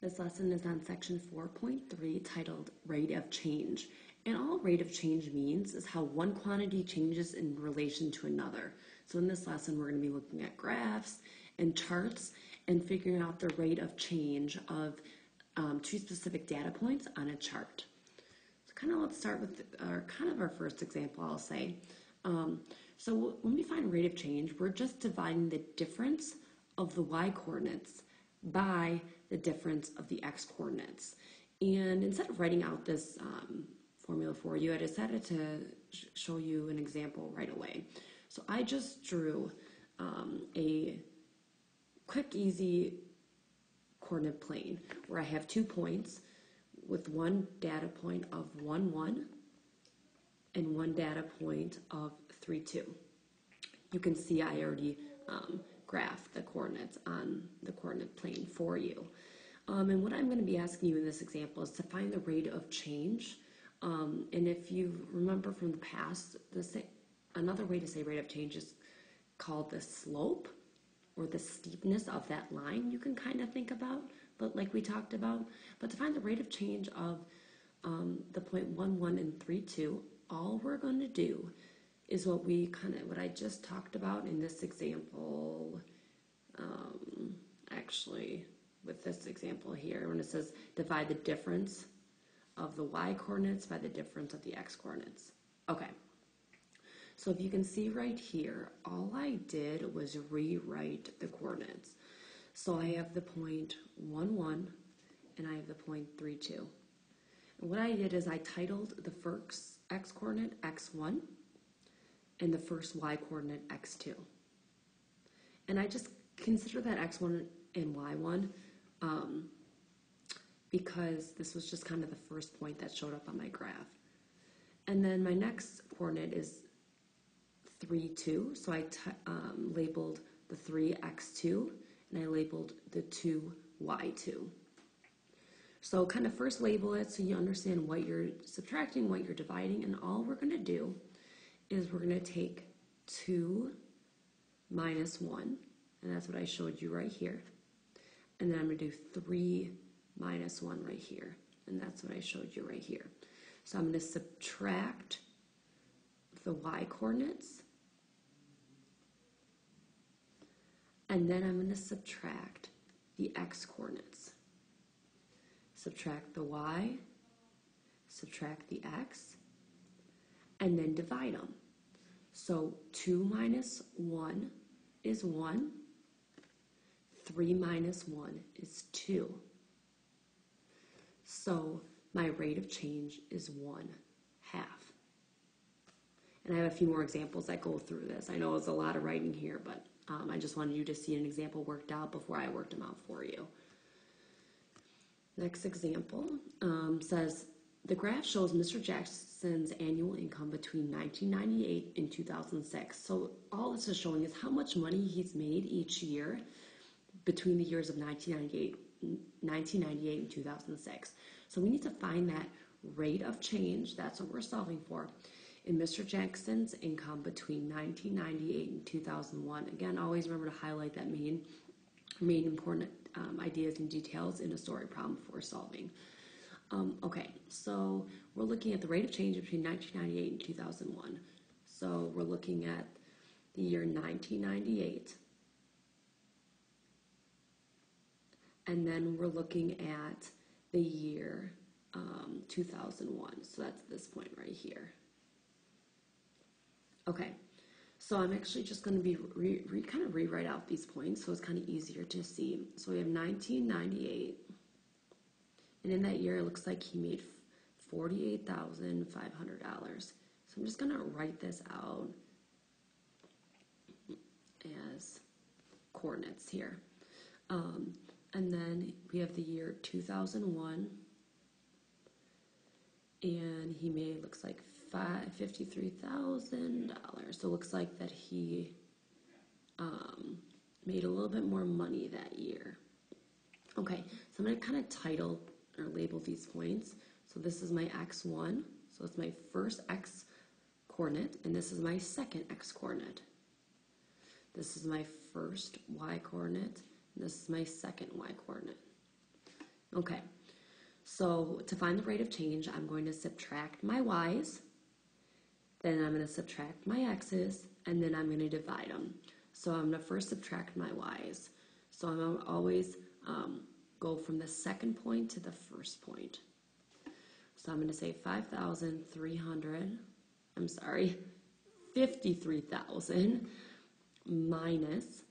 This lesson is on section 4.3 titled Rate of Change. And all rate of change means is how one quantity changes in relation to another. So in this lesson, we're going to be looking at graphs and charts and figuring out the rate of change of two specific data points on a chart. So let's start with our first example, I'll say. So when we find rate of change, we're just dividing the difference of the y coordinates by the difference of the x coordinates. And instead of writing out this formula for you, I decided to show you an example right away. So I just drew a quick, easy coordinate plane where I have 2 points with one data point of 1, 1 and one data point of 3, 2. You can see I already graphed the coordinates on the coordinate plane for you. And what I'm going to be asking you in this example is to find the rate of change. And if you remember from the past, another way to say rate of change is called the slope or the steepness of that line you can kind of think about, but like we talked about. But to find the rate of change of the point 1, 1 and 3, 2, all we're going to do is what I just talked about in this example, actually with this example here, when it says divide the difference of the y coordinates by the difference of the x coordinates. Okay, so if you can see right here, all I did was rewrite the coordinates. So I have the point 1, 1 and I have the point 3, 2. And what I did is I titled the first x coordinate x1 and the first y coordinate x2. And I just consider that x1 and y1 because this was just kind of the first point that showed up on my graph. And then my next coordinate is 3, 2, so I labeled the 3 x2 and I labeled the 2 y2. So kind of first label it so you understand what you're subtracting, what you're dividing, and all we're going to do is we're going to take 2 minus 1, and that's what I showed you right here. And then I'm going to do 3 minus 1 right here, and that's what I showed you right here. So I'm going to subtract the y coordinates, and then I'm going to subtract the x coordinates. Subtract the y, subtract the x, and then divide them. So 2 minus 1 is 1. 3 minus 1 is 2. So my rate of change is 1/2. And I have a few more examples that go through this. I know it's a lot of writing here, but I just wanted you to see an example worked out before I worked them out for you. Next example says, the graph shows Mr. Jackson's annual income between 1998 and 2006. So all this is showing is how much money he's made each year between the years of 1998 and 2006. So we need to find that rate of change. That's what we're solving for in Mr. Jackson's income between 1998 and 2001. Again, always remember to highlight that main important ideas and details in a story problem for solving. Okay, so we're looking at the rate of change between 1998 and 2001. So we're looking at the year 1998. And then we're looking at the year 2001. So that's this point right here. Okay, so I'm actually just going to be kind of rewrite out these points so it's kind of easier to see. So we have 1998. And in that year, it looks like he made $48,500. So I'm just going to write this out as coordinates here. And then we have the year 2001. And he made, looks like $53,000. So it looks like that he made a little bit more money that year. Okay, so I'm going to kind of title or label these points. So this is my x1, so it's my first x coordinate, and this is my second x coordinate. This is my first y coordinate, and this is my second y coordinate. Okay, so to find the rate of change, I'm going to subtract my y's, then I'm going to subtract my x's, and then I'm going to divide them. So I'm going to first subtract my y's. So I'm going to always go from the second point to the first point. So I'm going to say 53,000 minus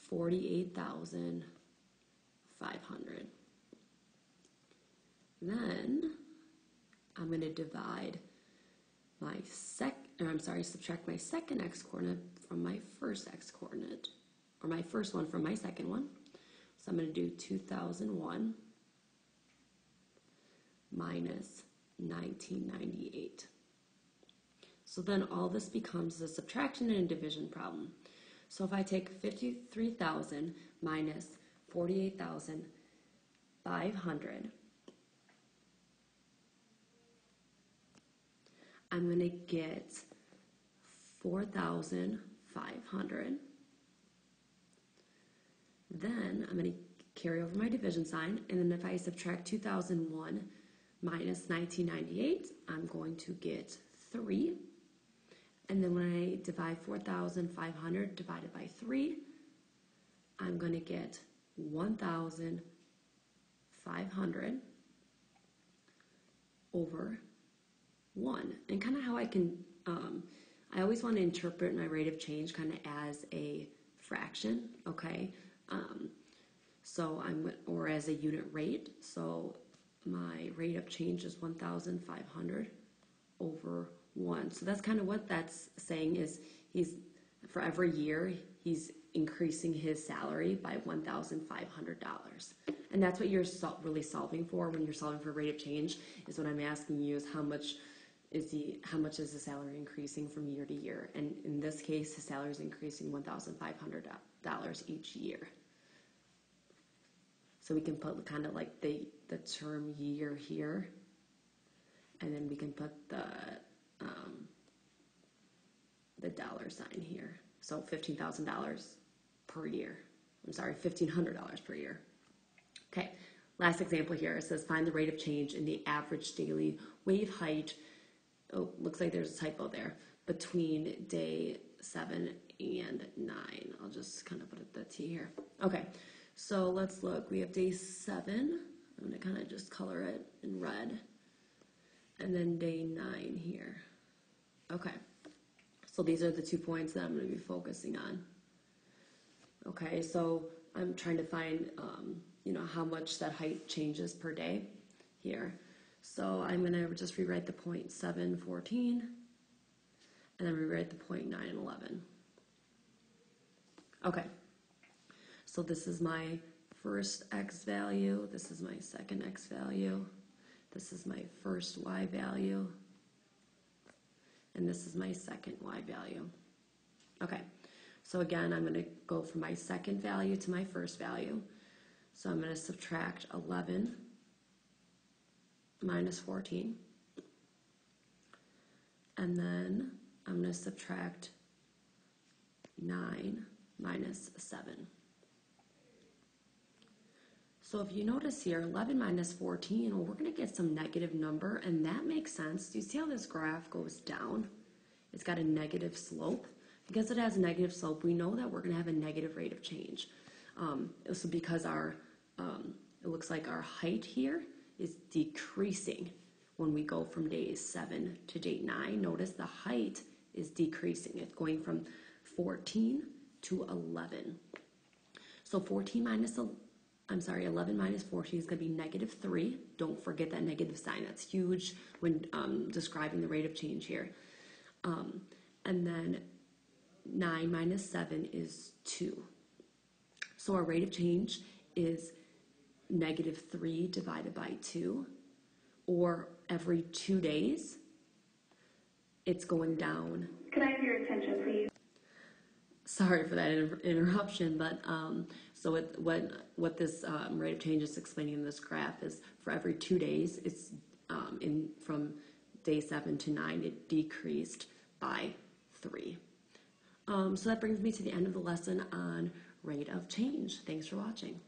48,500. Then I'm going to divide subtract my second x-coordinate from my first x-coordinate, or my first one from my second one. So I'm going to do 2001 minus 1998. So then all this becomes a subtraction and a division problem. So if I take 53,000 minus 48,500, I'm going to get 4,500. Then I'm going to carry over my division sign, and then if I subtract 2001 minus 1998, I'm going to get 3. And then when I divide 4,500 divided by 3, I'm going to get 1,500 over 1. And kind of how I can, I always want to interpret my rate of change kind of as a fraction, okay? Or as a unit rate. So my rate of change is 1,500 over 1. So that's kind of what that's saying is for every year, he's increasing his salary by $1,500. And that's what you're really solving for when you're solving for rate of change, is what I'm asking you is how much is the salary increasing from year to year. And in this case, his salary is increasing $1,500 each year. So we can put kind of like the term year here, and then we can put the dollar sign here. So $15,000 per year. I'm sorry, $1,500 per year. Okay, last example here. It says find the rate of change in the average daily wave height. Oh, looks like there's a typo there. Between day 7 and 9. I'll just kind of put the T here. Okay, so let's look. We have day 7. I'm going to kind of just color it in red. And then day 9 here. Okay, so these are the 2 points that I'm going to be focusing on. Okay, so I'm trying to find, how much that height changes per day here. So I'm going to just rewrite the point 7, 14, and then rewrite the point 9 and 11. Okay, so this is my first x value, this is my second x value, this is my first y value, and this is my second y value. Okay, so again, I'm going to go from my second value to my first value. So I'm going to subtract 11 minus 14. And then I'm going to subtract 9 minus 7. So if you notice here, 11 minus 14, well, we're going to get some negative number, and that makes sense. Do you see how this graph goes down? It's got a negative slope. Because it has a negative slope, we know that we're going to have a negative rate of change. So because it looks like our height here is decreasing when we go from day 7 to day 9. Notice the height is decreasing. It's going from 14 to 11. So 11 minus 14 is going to be negative 3. Don't forget that negative sign. That's huge when describing the rate of change here. And then 9 minus 7 is 2. So our rate of change is negative 3 divided by 2, or every 2 days, it's going down. Can I have your attention, please? Sorry for that interruption, but so what this rate of change is explaining in this graph is for every 2 days, it's from day 7 to 9, it decreased by 3. So that brings me to the end of the lesson on rate of change. Thanks for watching.